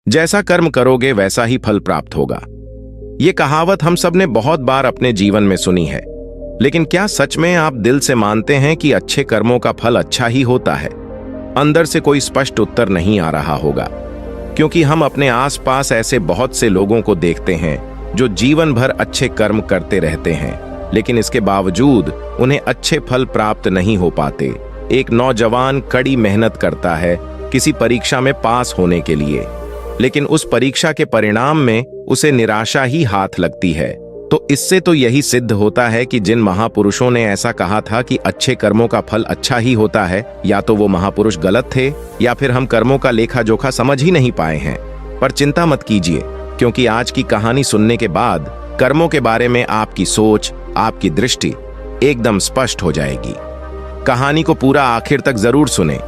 जैसा कर्म करोगे वैसा ही फल प्राप्त होगा। ये कहावत हम सब ने बहुत बार अपने जीवन में सुनी है, लेकिन क्या सच में आप दिल से मानते हैं कि अच्छे कर्मों का फल अच्छा ही होता है? अंदर से कोई स्पष्ट उत्तर नहीं आ रहा होगा, क्योंकि हम अपने आसपास ऐसे बहुत से लोगों को देखते हैं जो जीवन भर अच्छे कर्म करते रहते हैं, लेकिन इसके बावजूद उन्हें अच्छे फल प्राप्त नहीं हो पाते। एक नौजवान कड़ी मेहनत करता है किसी परीक्षा में पास होने के लिए, लेकिन उस परीक्षा के परिणाम में उसे निराशा ही हाथ लगती है। तो इससे तो यही सिद्ध होता है कि जिन महापुरुषों ने ऐसा कहा था कि अच्छे कर्मों का फल अच्छा ही होता है, या तो वो महापुरुष गलत थे या फिर हम कर्मों का लेखा जोखा समझ ही नहीं पाए हैं। पर चिंता मत कीजिए, क्योंकि आज की कहानी सुनने के बाद कर्मों के बारे में आपकी सोच, आपकी दृष्टि एकदम स्पष्ट हो जाएगी। कहानी को पूरा आखिर तक जरूर सुने,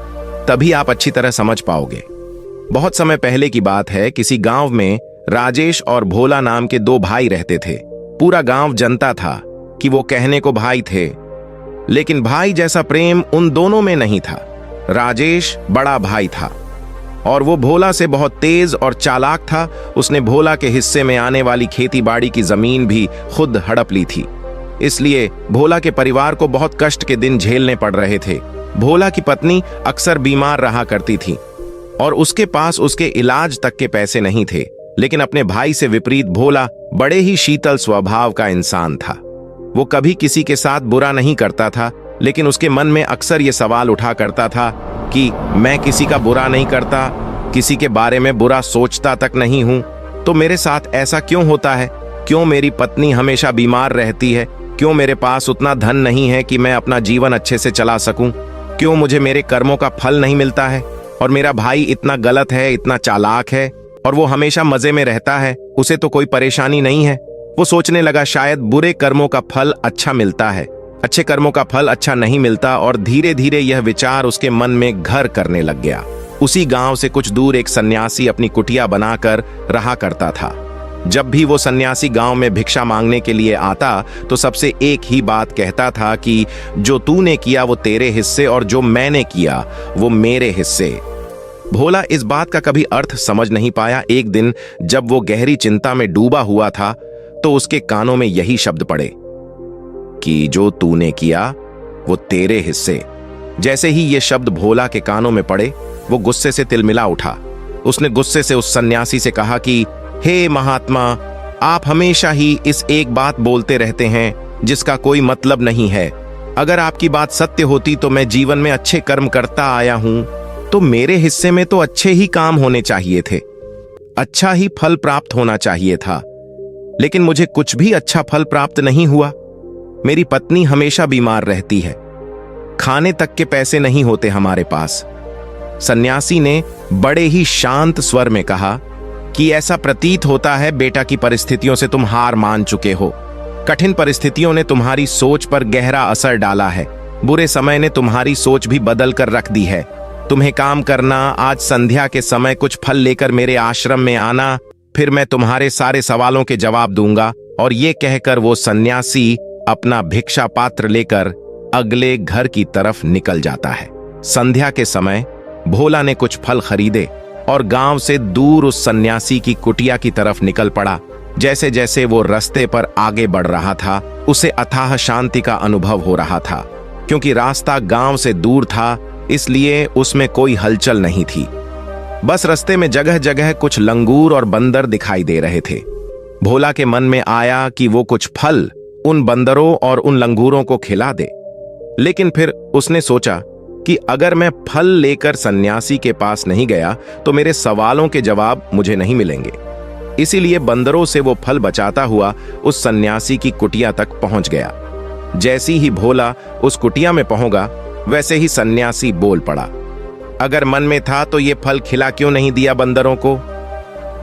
तभी आप अच्छी तरह समझ पाओगे। बहुत समय पहले की बात है, किसी गांव में राजेश और भोला नाम के दो भाई रहते थे। पूरा गांव जानता था कि वो कहने को भाई थे, लेकिन भाई जैसा प्रेम उन दोनों में नहीं था। राजेश बड़ा भाई था और वो भोला से बहुत तेज और चालाक था। उसने भोला के हिस्से में आने वाली खेती बाड़ी की जमीन भी खुद हड़प ली थी। इसलिए भोला के परिवार को बहुत कष्ट के दिन झेलने पड़ रहे थे। भोला की पत्नी अक्सर बीमार रहा करती थी और उसके पास उसके इलाज तक के पैसे नहीं थे। लेकिन अपने भाई से विपरीत भोला बड़े ही शीतल स्वभाव का इंसान था। वो कभी किसी के साथ बुरा नहीं करता था, लेकिन उसके मन में अक्सर ये सवाल उठा करता था कि मैं किसी का बुरा नहीं करता, किसी के बारे में बुरा सोचता तक नहीं हूं, तो मेरे साथ ऐसा क्यों होता है? क्यों मेरी पत्नी हमेशा बीमार रहती है? क्यों मेरे पास उतना धन नहीं है कि मैं अपना जीवन अच्छे से चला सकूं? क्यों मुझे मेरे कर्मों का फल नहीं मिलता है? और मेरा भाई इतना गलत है, इतना चालाक है और वो हमेशा मजे में रहता है, उसे तो कोई परेशानी नहीं है। वो सोचने लगा शायद बुरे कर्मों का फल अच्छा मिलता है, अच्छे कर्मों का फल अच्छा नहीं मिलता, और धीरे धीरे यह विचार उसके मन में घर करने लग गया। उसी गांव से कुछ दूर एक सन्यासी अपनी कुटिया बनाकर रहा करता था। जब भी वो सन्यासी गांव में भिक्षा मांगने के लिए आता तो सबसे एक ही बात कहता था कि जो तूने किया वो तेरे हिस्से और जो मैंने किया वो मेरे हिस्से। भोला इस बात का कभी अर्थ समझ नहीं पाया। एक दिन जब वो गहरी चिंता में डूबा हुआ था तो उसके कानों में यही शब्द पड़े कि जो तूने किया वो तेरे हिस्से। जैसे ही ये शब्द भोला के कानों में पड़े, वो गुस्से से तिलमिला उठा। उसने गुस्से से उस सन्यासी से कहा कि हे महात्मा, आप हमेशा ही इस एक बात बोलते रहते हैं जिसका कोई मतलब नहीं है। अगर आपकी बात सत्य होती तो मैं जीवन में अच्छे कर्म करता आया हूं, तो मेरे हिस्से में तो अच्छे ही काम होने चाहिए थे, अच्छा ही फल प्राप्त होना चाहिए था। लेकिन मुझे कुछ भी अच्छा फल प्राप्त नहीं हुआ। मेरी पत्नी हमेशा बीमार रहती है, खाने तक के पैसे नहीं होते हमारे पास। सन्यासी ने बड़े ही शांत स्वर में कहा कि ऐसा प्रतीत होता है बेटा की परिस्थितियों से तुम हार मान चुके हो। कठिन परिस्थितियों ने तुम्हारी सोच पर गहरा असर डाला है। बुरे समय ने तुम्हारी सोच भी बदल कर रख दी है। तुम्हें काम करना, आज संध्या के समय कुछ फल लेकर मेरे आश्रम में आना, फिर मैं तुम्हारे सारे सवालों के जवाब दूंगा। और ये कहकर वो सन्यासी अपना भिक्षा पात्र लेकर अगले घर की तरफ निकल जाता है। संध्या के समय भोला ने कुछ फल खरीदे और गांव से दूर उस सन्यासी की कुटिया की तरफ निकल पड़ा। जैसे जैसे वो रास्ते पर आगे बढ़ रहा था, उसे अथाह शांति का अनुभव हो रहा था। क्योंकि रास्ता गांव से दूर था, इसलिए उसमें कोई हलचल नहीं थी। बस रास्ते में जगह जगह कुछ लंगूर और बंदर दिखाई दे रहे थे। भोला के मन में आया कि वो कुछ फल उन बंदरों और उन लंगूरों को खिला दे। लेकिन फिर उसने सोचा कि अगर मैं फल लेकर सन्यासी के पास नहीं गया तो मेरे सवालों के जवाब मुझे नहीं मिलेंगे। इसीलिए बंदरों से वो फल बचाता हुआ उस सन्यासी की कुटिया तक पहुंच गया। जैसी ही भोला उस कुटिया में पहुंचा, वैसे ही सन्यासी बोल पड़ा, अगर मन में था तो ये फल खिला क्यों नहीं दिया बंदरों को?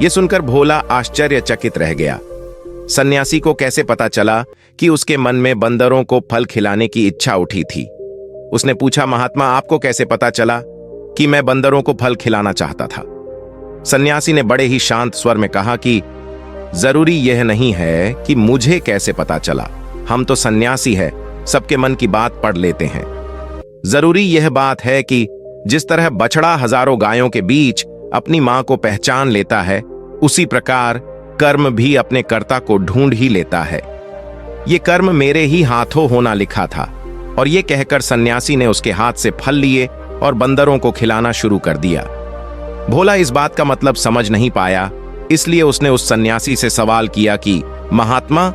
ये सुनकर भोला आश्चर्यचकित रह गया। सन्यासी को कैसे पता चला कि उसके मन में बंदरों को फल खिलाने की इच्छा उठी थी? उसने पूछा, महात्मा, आपको कैसे पता चला कि मैं बंदरों को फल खिलाना चाहता था? सन्यासी ने बड़े ही शांत स्वर में कहा कि जरूरी यह नहीं है कि मुझे कैसे पता चला, हम तो सन्यासी है, सबके मन की बात पढ़ लेते हैं। जरूरी यह बात है कि जिस तरह बछड़ा हजारों गायों के बीच अपनी मां को पहचान लेता है, उसी प्रकार कर्म भी अपने कर्ता को ढूंढ ही लेता है। ये कर्म मेरे ही हाथों होना लिखा था। और ये कहकर सन्यासी ने उसके हाथ से फल लिए और बंदरों को खिलाना शुरू कर दिया। भोला इस बात का मतलब समझ नहीं पाया, इसलिए उसने उस सन्यासी से सवाल किया कि महात्मा,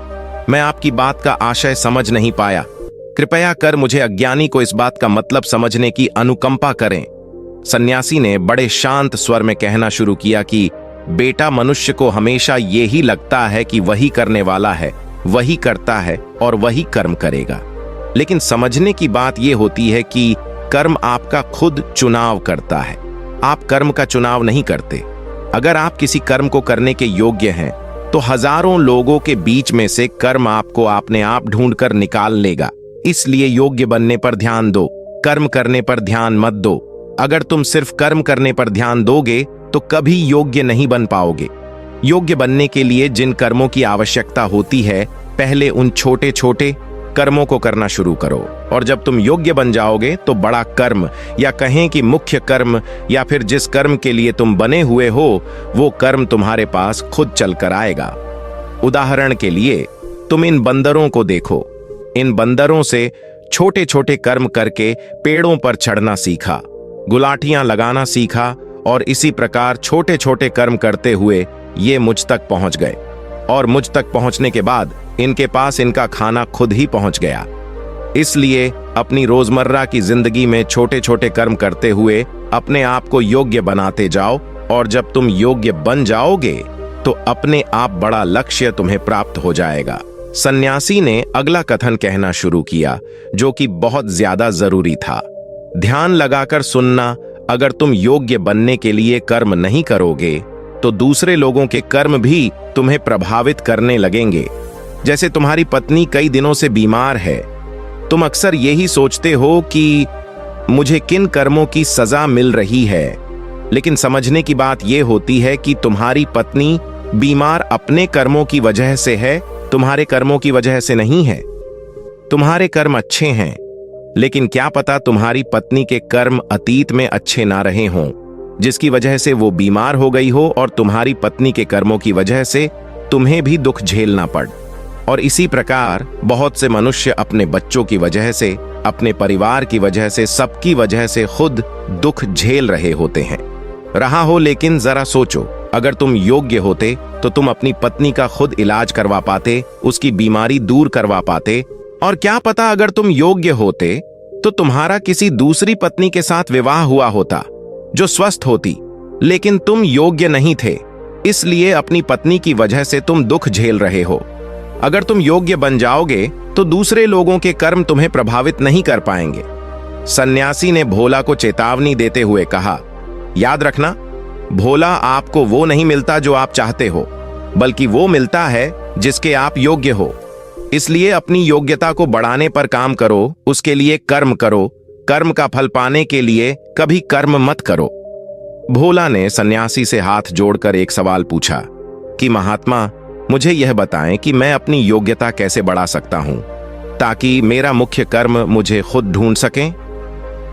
मैं आपकी बात का आशय समझ नहीं पाया। कृपया कर मुझे अज्ञानी को इस बात का मतलब समझने की अनुकंपा करें। सन्यासी ने बड़े शांत स्वर में कहना शुरू किया कि बेटा, मनुष्य को हमेशा यही लगता है कि वही करने वाला है, वही करता है और वही कर्म करेगा। लेकिन समझने की बात यह होती है कि कर्म आपका खुद चुनाव करता है, आप कर्म का चुनाव नहीं करते। अगर आप किसी कर्म को करने के योग्य हैं तो हजारों लोगों के बीच में से कर्म आपको अपने आप ढूंढकर निकाल लेगा। इसलिए योग्य बनने पर ध्यान दो, कर्म करने पर ध्यान मत दो। अगर तुम सिर्फ कर्म करने पर ध्यान दोगे तो कभी योग्य नहीं बन पाओगे। योग्य बनने के लिए जिन कर्मों की आवश्यकता होती है, पहले उन छोटे छोटे कर्मों को करना शुरू करो, और जब तुम योग्य बन जाओगे तो बड़ा कर्म, या कहें कि मुख्य कर्म, या फिर जिस कर्म के लिए तुम बने हुए हो वो कर्म तुम्हारे पास खुद चल कर आएगा। उदाहरण के लिए तुम इन बंदरों को देखो। इन बंदरों से छोटे छोटे कर्म करके पेड़ों पर चढ़ना सीखा, गुलाटियां लगाना सीखा, और इसी प्रकार छोटे छोटे कर्म करते हुए ये मुझ तक पहुंच गए। और मुझ तक पहुंचने के बाद इनके पास इनका खाना खुद ही पहुंच गया। इसलिए अपनी रोजमर्रा की जिंदगी में छोटे छोटे कर्म करते हुए अपने आप को योग्य बनाते जाओ, और जब तुम योग्य बन जाओगे तो अपने आप बड़ा लक्ष्य तुम्हें प्राप्त हो जाएगा। सन्यासी ने अगला कथन कहना शुरू किया, जो कि बहुत ज्यादा जरूरी था। ध्यान लगाकर सुनना, अगर तुम योग्य बनने के लिए कर्म नहीं करोगे तो दूसरे लोगों के कर्म भी तुम्हें प्रभावित करने लगेंगे। जैसे तुम्हारी पत्नी कई दिनों से बीमार है, तुम अक्सर यही सोचते हो कि मुझे किन कर्मों की सजा मिल रही है, लेकिन समझने की बात यह होती है कि तुम्हारी पत्नी बीमार अपने कर्मों की वजह से है, तुम्हारे कर्मों की वजह से नहीं है। तुम्हारे कर्म अच्छे हैं, लेकिन क्या पता तुम्हारी पत्नी के कर्म अतीत में अच्छे ना रहे हों, जिसकी वजह से वो बीमार हो गई हो, और तुम्हारी पत्नी के कर्मों की वजह से तुम्हें भी दुख झेलना पड़। और इसी प्रकार बहुत से मनुष्य अपने बच्चों की वजह से, अपने परिवार की वजह से, सबकी वजह से खुद दुख झेल रहे होते हैं। रहा हो, लेकिन जरा सोचो, अगर तुम योग्य होते तो तुम अपनी पत्नी का खुद इलाज करवा पाते, उसकी बीमारी दूर करवा पाते। और क्या पता अगर तुम योग्य होते तो तुम्हारा किसी दूसरी पत्नी के साथ विवाह हुआ होता जो स्वस्थ होती, लेकिन तुम योग्य नहीं थे, इसलिए अपनी पत्नी की वजह से तुम दुख झेल रहे हो। अगर तुम योग्य बन जाओगे तो दूसरे लोगों के कर्म तुम्हें प्रभावित नहीं कर पाएंगे। सन्यासी ने भोला को चेतावनी देते हुए कहा, याद रखना, भोला, आपको वो नहीं मिलता जो आप चाहते हो, बल्कि वो मिलता है जिसके आप योग्य हो। इसलिए अपनी योग्यता को बढ़ाने पर काम करो, उसके लिए कर्म करो। कर्म का फल पाने के लिए कभी कर्म मत करो। भोला ने सन्यासी से हाथ जोड़कर एक सवाल पूछा कि महात्मा, मुझे यह बताएं कि मैं अपनी योग्यता कैसे बढ़ा सकता हूं, ताकि मेरा मुख्य कर्म मुझे खुद ढूंढ सके।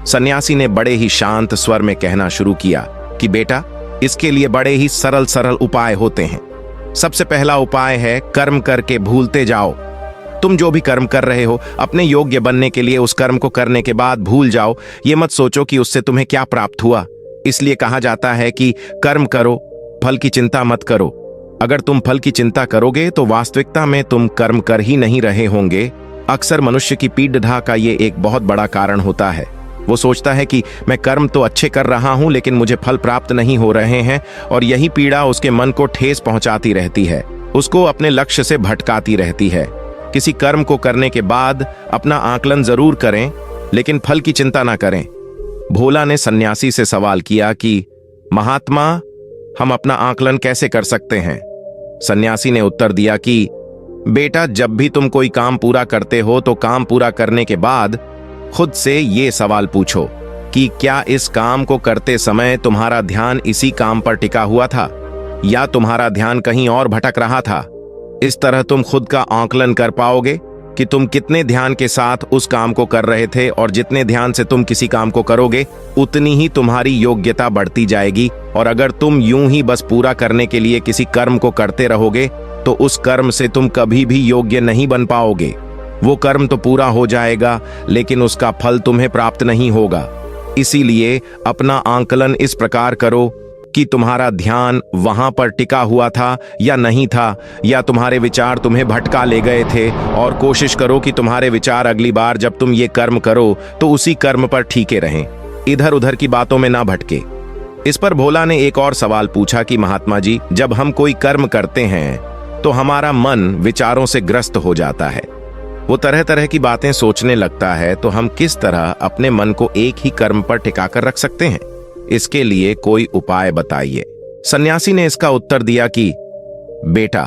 सन्यासी ने बड़े ही शांत स्वर में कहना शुरू किया कि बेटा, इसके लिए बड़े ही सरल सरल उपाय होते हैं। सबसे पहला उपाय है कर्म करके भूलते जाओ। तुम जो भी कर्म कर रहे हो, अपने योग्य बनने के लिए उस कर्म को करने के बाद भूल जाओ। ये मत सोचो कि उससे तुम्हें क्या प्राप्त हुआ। इसलिए कहा जाता है कि कर्म करो, फल की चिंता मत करो। अगर तुम फल की चिंता करोगे तो वास्तविकता में तुम कर्म कर ही नहीं रहे होंगे। अक्सर मनुष्य की पीड़ा का ये एक बहुत बड़ा कारण होता है। वो सोचता है कि मैं कर्म तो अच्छे कर रहा हूं, लेकिन मुझे फल प्राप्त नहीं हो रहे हैं, और यही पीड़ा उसके मन को ठेस पहुंचाती रहती है, उसको अपने लक्ष्य से भटकाती रहती है। किसी कर्म को करने के बाद अपना आकलन जरूर करें, लेकिन फल की चिंता ना करें। भोला ने सन्यासी से सवाल किया कि महात्मा, हम अपना आकलन कैसे कर सकते हैं? सन्यासी ने उत्तर दिया कि बेटा, जब भी तुम कोई काम पूरा करते हो तो काम पूरा करने के बाद खुद से ये सवाल पूछो कि क्या इस काम को करते समय तुम्हारा ध्यान इसी काम पर टिका हुआ था, या तुम्हारा ध्यान कहीं और भटक रहा था। इस तरह तुम खुद का आकलन कर पाओगे कि तुम कितने ध्यान के साथ उस काम को कर रहे थे, और जितने ध्यान से तुम किसी काम को करोगे उतनी ही तुम्हारी योग्यता बढ़ती जाएगी। और अगर तुम यूं ही बस पूरा करने के लिए किसी कर्म को करते रहोगे तो उस कर्म से तुम कभी भी योग्य नहीं बन पाओगे। वो कर्म तो पूरा हो जाएगा लेकिन उसका फल तुम्हें प्राप्त नहीं होगा। इसीलिए अपना आंकलन इस प्रकार करो कि तुम्हारा ध्यान वहां पर टिका हुआ था या नहीं था, या तुम्हारे विचार तुम्हें भटका ले गए थे, और कोशिश करो कि तुम्हारे विचार अगली बार जब तुम ये कर्म करो तो उसी कर्म पर ठीके रहें, इधर उधर की बातों में ना भटके। इस पर भोला ने एक और सवाल पूछा कि महात्मा जी, जब हम कोई कर्म करते हैं तो हमारा मन विचारों से ग्रस्त हो जाता है, वो तरह तरह की बातें सोचने लगता है, तो हम किस तरह अपने मन को एक ही कर्म पर टिकाकर रख सकते हैं? इसके लिए कोई उपाय बताइए। सन्यासी ने इसका उत्तर दिया कि बेटा,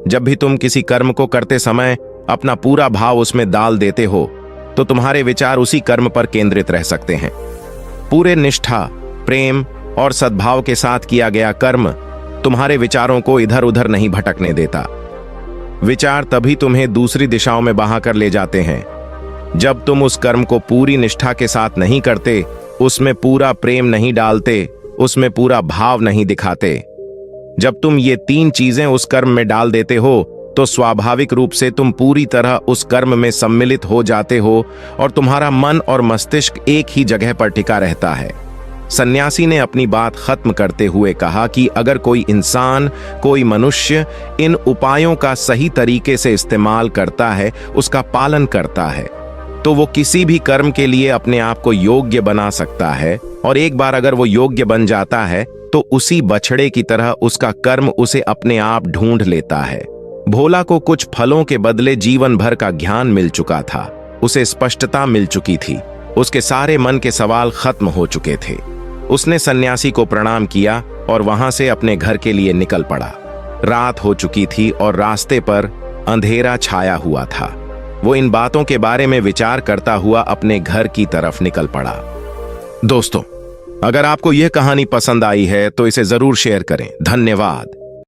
जब भी तुम किसी कर्म को करते समय अपना पूरा भाव उसमें डाल देते हो तो तुम्हारे विचार उसी कर्म पर केंद्रित रह सकते हैं। पूरे निष्ठा, प्रेम और सद्भाव के साथ किया गया कर्म तुम्हारे विचारों को इधर उधर नहीं भटकने देता। विचार तभी तुम्हें दूसरी दिशाओं में बहाकर ले जाते हैं जब तुम उस कर्म को पूरी निष्ठा के साथ नहीं करते, उसमें पूरा प्रेम नहीं डालते, उसमें पूरा भाव नहीं दिखाते। जब तुम ये 3 चीजें उस कर्म में डाल देते हो तो स्वाभाविक रूप से तुम पूरी तरह उस कर्म में सम्मिलित हो जाते हो और तुम्हारा मन और मस्तिष्क एक ही जगह पर टिका रहता है। सन्यासी ने अपनी बात खत्म करते हुए कहा कि अगर कोई इंसान, कोई मनुष्य इन उपायों का सही तरीके से इस्तेमाल करता है, उसका पालन करता है, तो वो किसी भी कर्म के लिए अपने आप को योग्य बना सकता है। और एक बार अगर वो योग्य बन जाता है तो उसी बछड़े की तरह उसका कर्म उसे अपने आप ढूंढ लेता है। भोला को कुछ फलों के बदले जीवन भर का ज्ञान मिल चुका था, उसे स्पष्टता मिल चुकी थी, उसके सारे मन के सवाल खत्म हो चुके थे। उसने सन्यासी को प्रणाम किया और वहां से अपने घर के लिए निकल पड़ा। रात हो चुकी थी और रास्ते पर अंधेरा छाया हुआ था। वो इन बातों के बारे में विचार करता हुआ अपने घर की तरफ निकल पड़ा। दोस्तों, अगर आपको यह कहानी पसंद आई है तो इसे जरूर शेयर करें। धन्यवाद।